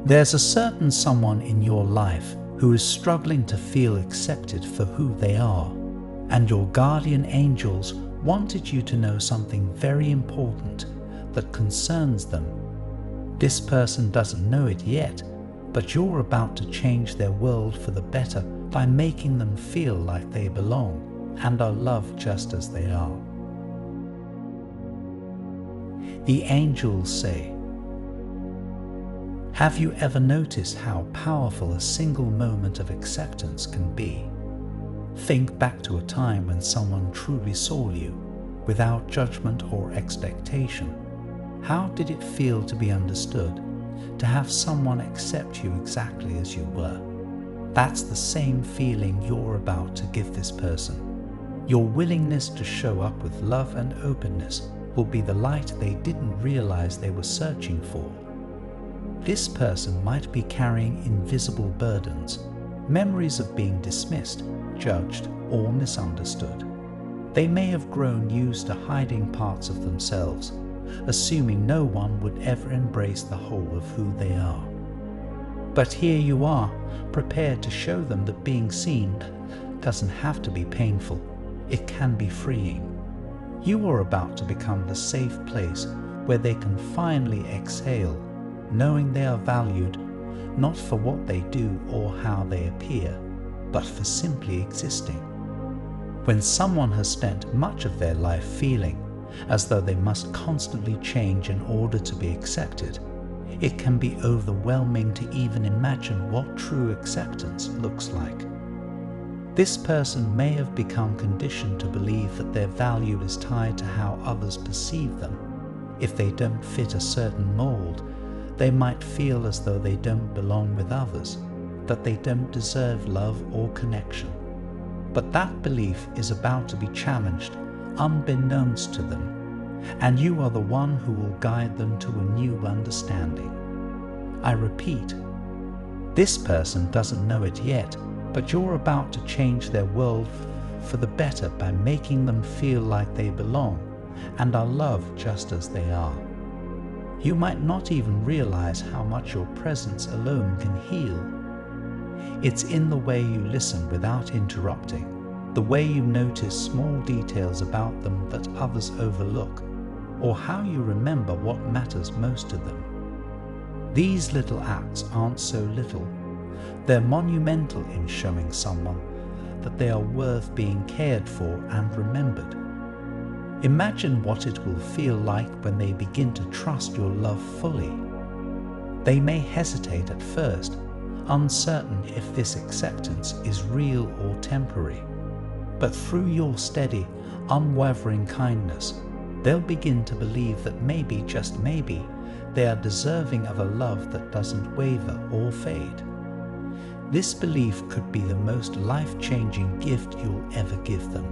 There's a certain someone in your life who is struggling to feel accepted for who they are, and your guardian angels wanted you to know something very important that concerns them. This person doesn't know it yet, but you're about to change their world for the better by making them feel like they belong and are loved just as they are. The angels say, "Have you ever noticed how powerful a single moment of acceptance can be? Think back to a time when someone truly saw you, without judgment or expectation. How did it feel to be understood, to have someone accept you exactly as you were?" That's the same feeling you're about to give this person. Your willingness to show up with love and openness will be the light they didn't realize they were searching for. This person might be carrying invisible burdens, memories of being dismissed, judged, or misunderstood. They may have grown used to hiding parts of themselves, assuming no one would ever embrace the whole of who they are. But here you are, prepared to show them that being seen doesn't have to be painful. It can be freeing. You are about to become the safe place where they can finally exhale, knowing they are valued, not for what they do or how they appear, but for simply existing. When someone has spent much of their life feeling as though they must constantly change in order to be accepted, it can be overwhelming to even imagine what true acceptance looks like. This person may have become conditioned to believe that their value is tied to how others perceive them. If they don't fit a certain mold, they might feel as though they don't belong with others, that they don't deserve love or connection. But that belief is about to be challenged, unbeknownst to them, and you are the one who will guide them to a new understanding. I repeat, this person doesn't know it yet, but you're about to change their world for the better by making them feel like they belong and are loved just as they are. You might not even realize how much your presence alone can heal. It's in the way you listen without interrupting, the way you notice small details about them that others overlook, or how you remember what matters most to them. These little acts aren't so little. They're monumental in showing someone that they are worth being cared for and remembered. Imagine what it will feel like when they begin to trust your love fully. They may hesitate at first, uncertain if this acceptance is real or temporary. But through your steady, unwavering kindness, they'll begin to believe that maybe, just maybe, they are deserving of a love that doesn't waver or fade. This belief could be the most life-changing gift you'll ever give them,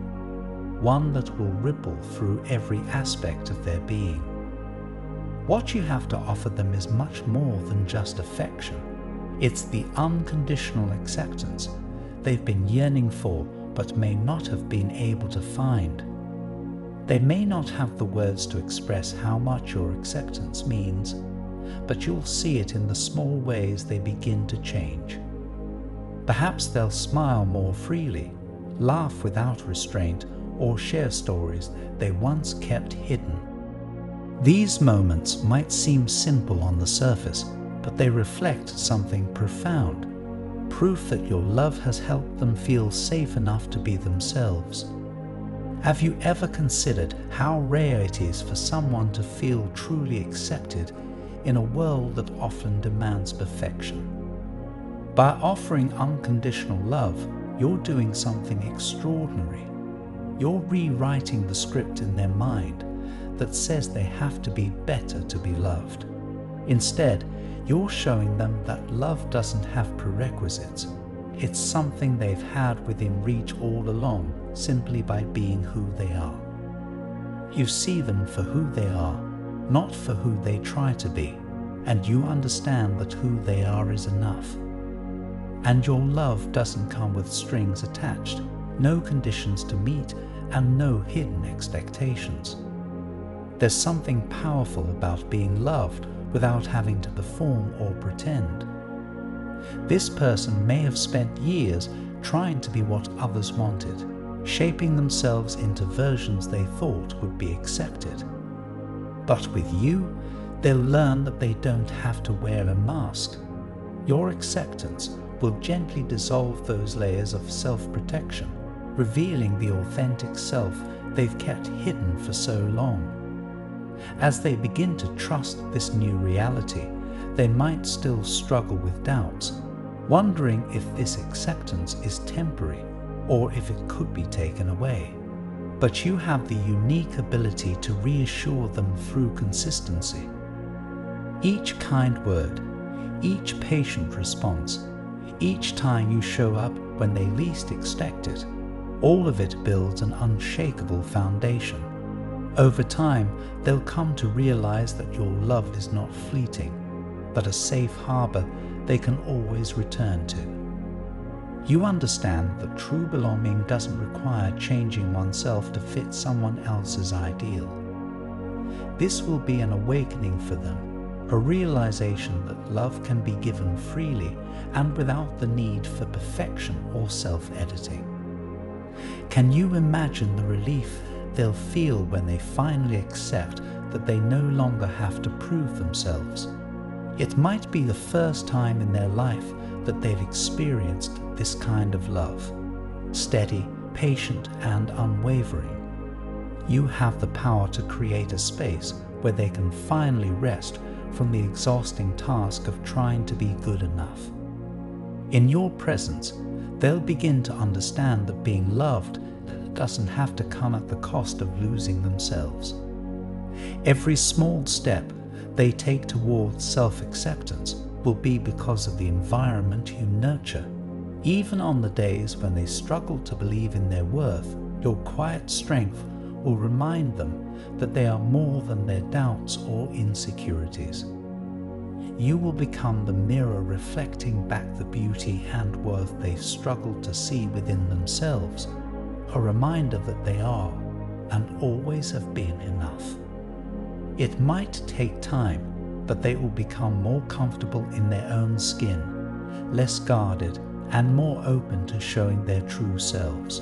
one that will ripple through every aspect of their being. What you have to offer them is much more than just affection. It's the unconditional acceptance they've been yearning for but may not have been able to find. They may not have the words to express how much your acceptance means, but you'll see it in the small ways they begin to change. Perhaps they'll smile more freely, laugh without restraint, or share stories they once kept hidden. These moments might seem simple on the surface, but they reflect something profound, proof that your love has helped them feel safe enough to be themselves. Have you ever considered how rare it is for someone to feel truly accepted in a world that often demands perfection? By offering unconditional love, you're doing something extraordinary. You're rewriting the script in their mind that says they have to be better to be loved. Instead, you're showing them that love doesn't have prerequisites. It's something they've had within reach all along, simply by being who they are. You see them for who they are, not for who they try to be, and you understand that who they are is enough. And your love doesn't come with strings attached, no conditions to meet, and no hidden expectations. There's something powerful about being loved without having to perform or pretend. This person may have spent years trying to be what others wanted, shaping themselves into versions they thought would be accepted. But with you, they'll learn that they don't have to wear a mask. Your acceptance will gently dissolve those layers of self-protection, revealing the authentic self they've kept hidden for so long. As they begin to trust this new reality, they might still struggle with doubts, wondering if this acceptance is temporary or if it could be taken away. But you have the unique ability to reassure them through consistency. Each kind word, each patient response, each time you show up when they least expect it, all of it builds an unshakable foundation. Over time, they'll come to realize that your love is not fleeting, but a safe harbor they can always return to. You understand that true belonging doesn't require changing oneself to fit someone else's ideal. This will be an awakening for them, a realization that love can be given freely and without the need for perfection or self-editing. Can you imagine the relief they'll feel when they finally accept that they no longer have to prove themselves? It might be the first time in their life that they've experienced this kind of love, steady, patient, and unwavering. You have the power to create a space where they can finally rest from the exhausting task of trying to be good enough. In your presence, they'll begin to understand that being loved doesn't have to come at the cost of losing themselves. Every small step they take towards self-acceptance will be because of the environment you nurture. Even on the days when they struggle to believe in their worth, your quiet strength will remind them that they are more than their doubts or insecurities. You will become the mirror reflecting back the beauty and worth they've struggled to see within themselves, a reminder that they are and always have been enough. It might take time, but they will become more comfortable in their own skin, less guarded, and more open to showing their true selves.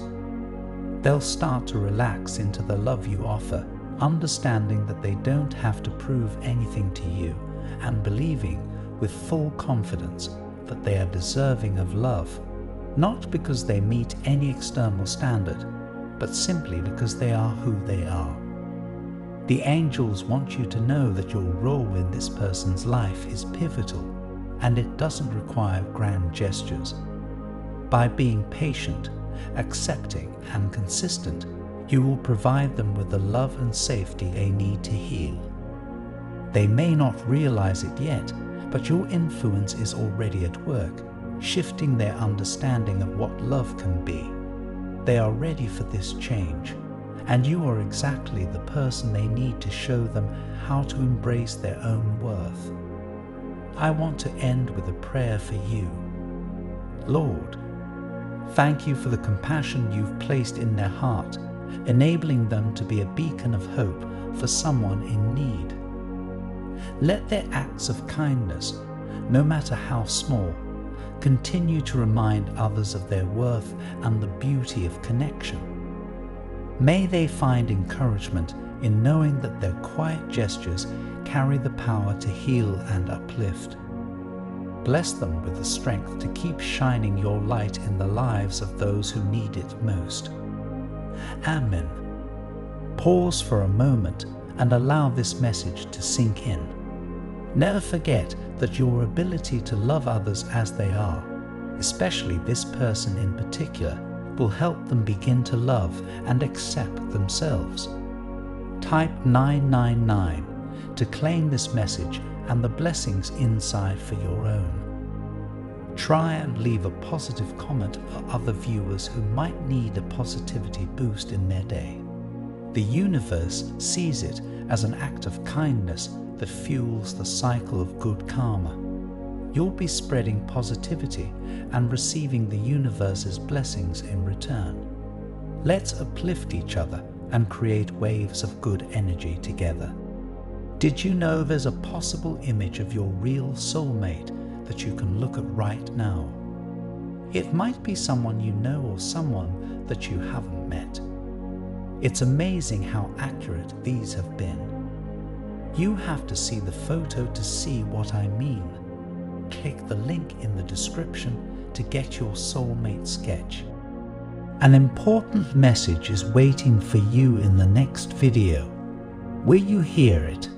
They'll start to relax into the love you offer, understanding that they don't have to prove anything to you, and believing with full confidence that they are deserving of love, not because they meet any external standard, but simply because they are who they are. The angels want you to know that your role in this person's life is pivotal, and it doesn't require grand gestures. By being patient, accepting, and consistent, you will provide them with the love and safety they need to heal. They may not realize it yet, but your influence is already at work, shifting their understanding of what love can be. They are ready for this change, and you are exactly the person they need to show them how to embrace their own worth. I want to end with a prayer for you. Lord, thank you for the compassion you've placed in their heart, enabling them to be a beacon of hope for someone in need. Let their acts of kindness, no matter how small, continue to remind others of their worth and the beauty of connection. May they find encouragement in knowing that their quiet gestures carry the power to heal and uplift. Bless them with the strength to keep shining your light in the lives of those who need it most. Amen. Pause for a moment and allow this message to sink in. Never forget that your ability to love others as they are, especially this person in particular, will help them begin to love and accept themselves. Type 999 to claim this message and the blessings inside for your own. Try and leave a positive comment for other viewers who might need a positivity boost in their day. The universe sees it as an act of kindness that fuels the cycle of good karma. You'll be spreading positivity and receiving the universe's blessings in return. Let's uplift each other and create waves of good energy together. Did you know there's a possible image of your real soulmate that you can look at right now? It might be someone you know or someone that you haven't met. It's amazing how accurate these have been. You have to see the photo to see what I mean. Click the link in the description to get your soulmate sketch. An important message is waiting for you in the next video. Will you hear it?